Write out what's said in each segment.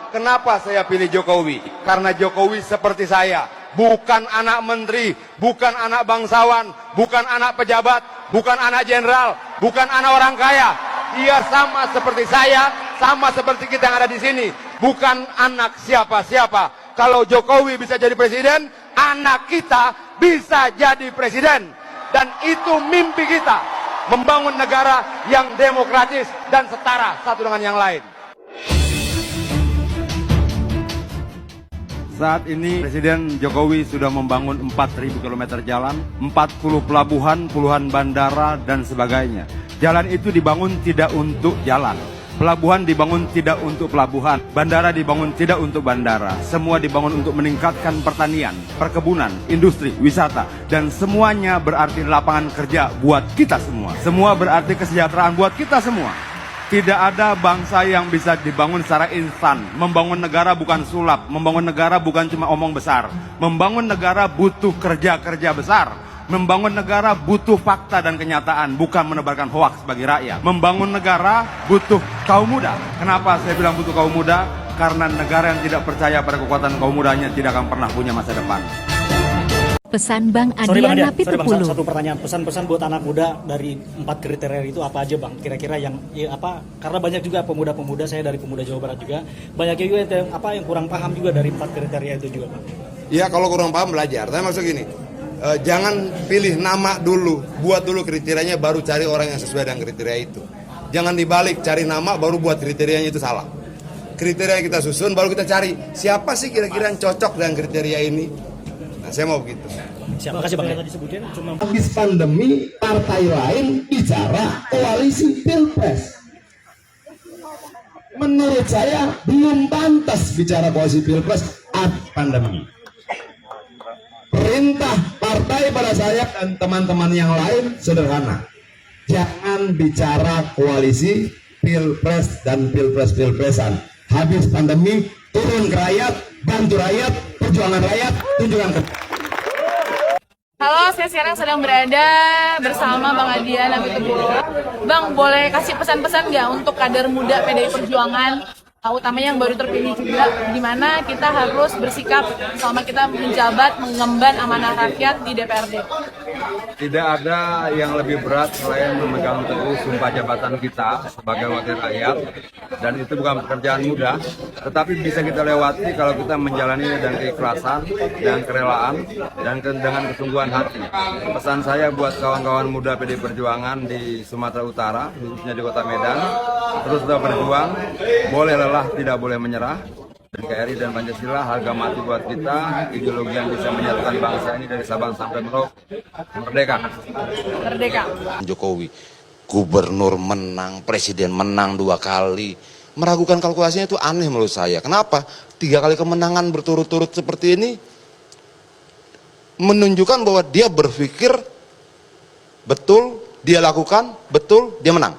kenapa saya pilih Jokowi? Karena Jokowi seperti saya, bukan anak menteri, bukan anak bangsawan, bukan anak pejabat, bukan anak jenderal, bukan anak orang kaya. Dia sama seperti saya, sama seperti kita yang ada di sini, bukan anak siapa-siapa. Kalau Jokowi bisa jadi presiden, anak kita bisa jadi presiden. Dan itu mimpi kita, membangun negara yang demokratis dan setara satu dengan yang lain. Saat ini Presiden Jokowi sudah membangun 4.000 km jalan, 40 pelabuhan, puluhan bandara, dan sebagainya. Jalan itu dibangun tidak untuk jalan. Pelabuhan dibangun tidak untuk pelabuhan, bandara dibangun tidak untuk bandara. Semua dibangun untuk meningkatkan pertanian, perkebunan, industri, wisata. Dan semuanya berarti lapangan kerja buat kita semua. Semua berarti kesejahteraan buat kita semua. Tidak ada bangsa yang bisa dibangun secara instan. Membangun negara bukan sulap, membangun negara bukan cuma omong besar. Membangun negara butuh kerja-kerja besar. Membangun negara butuh fakta dan kenyataan, bukan menebarkan hoaks bagi rakyat. Membangun negara butuh kaum muda. Kenapa saya bilang butuh kaum muda? Karena negara yang tidak percaya pada kekuatan kaum mudanya tidak akan pernah punya masa depan. Pesan Bang Adian Napitupulu. Satu pertanyaan, pesan-pesan buat anak muda dari 4 kriteria itu apa aja Bang? Kira-kira yang ya apa? Karena banyak juga pemuda-pemuda, saya dari pemuda Jawa Barat juga, banyak juga yang kurang paham juga dari 4 kriteria itu juga Bang. Ya kalau kurang paham belajar. Tapi maksud gini, jangan pilih nama dulu, buat dulu kriterianya baru cari orang yang sesuai dengan kriteria itu. Jangan dibalik, cari nama baru buat kriterianya, itu salah. Kriteria kita susun baru kita cari siapa sih kira-kira yang cocok dengan kriteria ini. Nah, saya mau begitu. Siapa kasih Bang? Tadi sebutin cuma habis pandemi partai lain bicara koalisi pilpres. Menurut saya belum pantas bicara koalisi pilpres pandemi. Perintah partai pada saya dan teman-teman yang lain sederhana. Jangan bicara koalisi pilpres dan pilpres-pilpresan. Habis pandemi, turun ke rakyat, bantu rakyat, perjuangan rakyat, tunjukkan ke. Halo, saya sekarang sedang berada bersama Bang Adian Napitupulu. Bang, boleh kasih pesan-pesan nggak untuk kader muda PDI Perjuangan, utamanya yang baru terpilih juga, di mana kita harus bersikap selama kita menjabat mengemban amanah rakyat di DPRD? Tidak ada yang lebih berat selain memegang teguh sumpah jabatan kita sebagai wakil rakyat, dan itu bukan pekerjaan mudah, tetapi bisa kita lewati kalau kita menjalani dengan keikhlasan dan kerelaan dan dengan kesungguhan hati. Pesan saya buat kawan-kawan muda PDI Perjuangan di Sumatera Utara, khususnya di Kota Medan, teruslah berjuang, boleh lelah, tidak boleh menyerah. NKRI dan Pancasila harga mati buat kita, ideologi yang bisa menyatukan bangsa ini dari Sabang sampai Merauke. Merdeka. Merdeka. Jokowi, gubernur menang, presiden menang 2 kali. Meragukan kalkulasinya itu aneh menurut saya. Kenapa? 3 kali kemenangan berturut-turut seperti ini menunjukkan bahwa dia berpikir betul, dia lakukan betul, dia menang.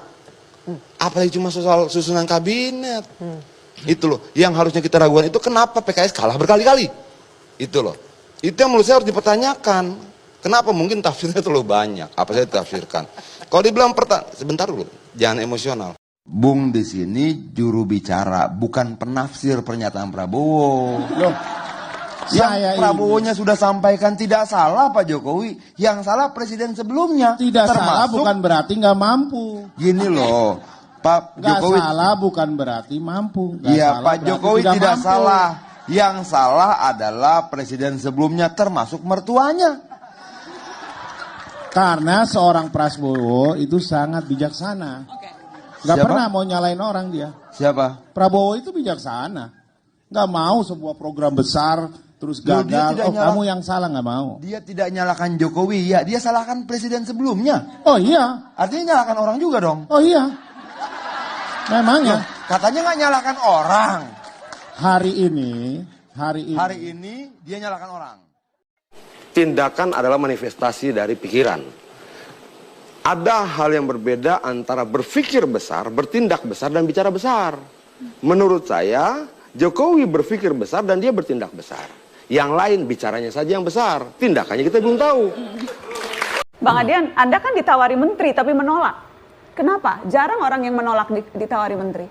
Apalagi cuma soal susunan kabinet. Itu loh, yang harusnya kita ragukan itu kenapa PKS kalah berkali-kali. Itu loh, itu yang menurut saya harus dipertanyakan. Kenapa? Mungkin tafsirnya terlalu banyak. Apa saya ditafsirkan? Kalau dibilang sebentar dulu, jangan emosional. Bung di sini juru bicara, bukan penafsir pernyataan Prabowo. Loh, yang Prabowo-nya sudah sampaikan tidak salah Pak Jokowi, yang salah presiden sebelumnya. Tidak salah bukan berarti nggak mampu. Gini loh, Pak Jokowi salah bukan berarti mampu. Iya, Pak Jokowi tidak salah. Yang salah adalah presiden sebelumnya termasuk mertuanya. Karena seorang Prabowo itu sangat bijaksana. Gak pernah mau nyalain orang dia. Siapa? Prabowo itu bijaksana. Gak mau sebuah program besar terus gagal. Kamu yang salah gak mau. Dia tidak nyalakan Jokowi, ya dia salahkan presiden sebelumnya. Oh iya. Artinya nyalakan orang juga dong. Oh iya. Memangnya. Katanya nggak nyalakan orang. Hari ini dia nyalakan orang. Tindakan adalah manifestasi dari pikiran. Ada hal yang berbeda antara berpikir besar, bertindak besar, dan bicara besar. Menurut saya, Jokowi berpikir besar dan dia bertindak besar. Yang lain bicaranya saja yang besar, tindakannya kita belum tahu. Bang Adian, Anda kan ditawari menteri tapi menolak. Kenapa? Jarang orang yang menolak ditawari menteri.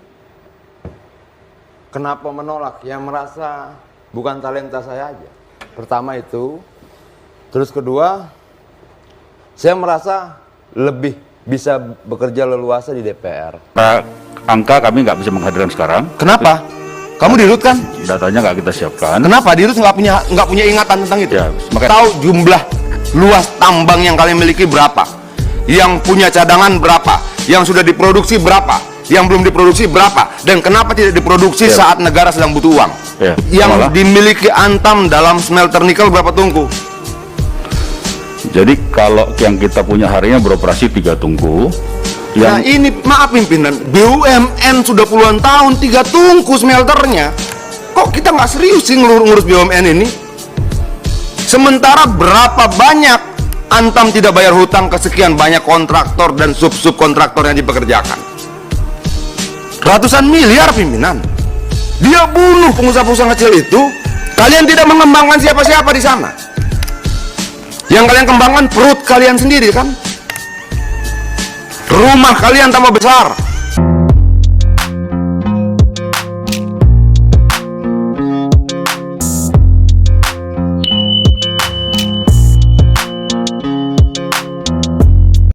Kenapa menolak? Yang merasa bukan talenta saya aja. Pertama itu. Terus kedua, saya merasa lebih bisa bekerja leluasa di DPR. Angka kami nggak bisa menghadirkan sekarang. Kenapa? Kamu di RUT kan? Datanya nggak kita siapkan. Kenapa di RUT nggak punya ingatan tentang itu? Ya, makanya- Tahu jumlah luas tambang yang kalian miliki berapa? Yang punya cadangan berapa? Yang sudah diproduksi berapa? Yang belum diproduksi berapa? Dan kenapa tidak diproduksi Ya. saat negara sedang butuh uang? Ya, Yang malah. dimiliki Antam dalam smelter nikel berapa tungku? Jadi kalau yang kita punya harinya beroperasi 3 tungku. Nah Yang ini maaf pimpinan, BUMN sudah puluhan tahun 3 tungku smelternya. Kok kita nggak serius sih ngurus BUMN ini? Sementara berapa banyak Antam tidak bayar hutang ke sekian banyak kontraktor dan sub-sub kontraktor yang dipekerjakan? Ratusan miliar pimpinan. Dia bunuh pengusaha-pengusaha kecil itu. Kalian tidak mengembangkan siapa-siapa di sana. Yang kalian kembangkan perut kalian sendiri kan? Rumah kalian tambah besar,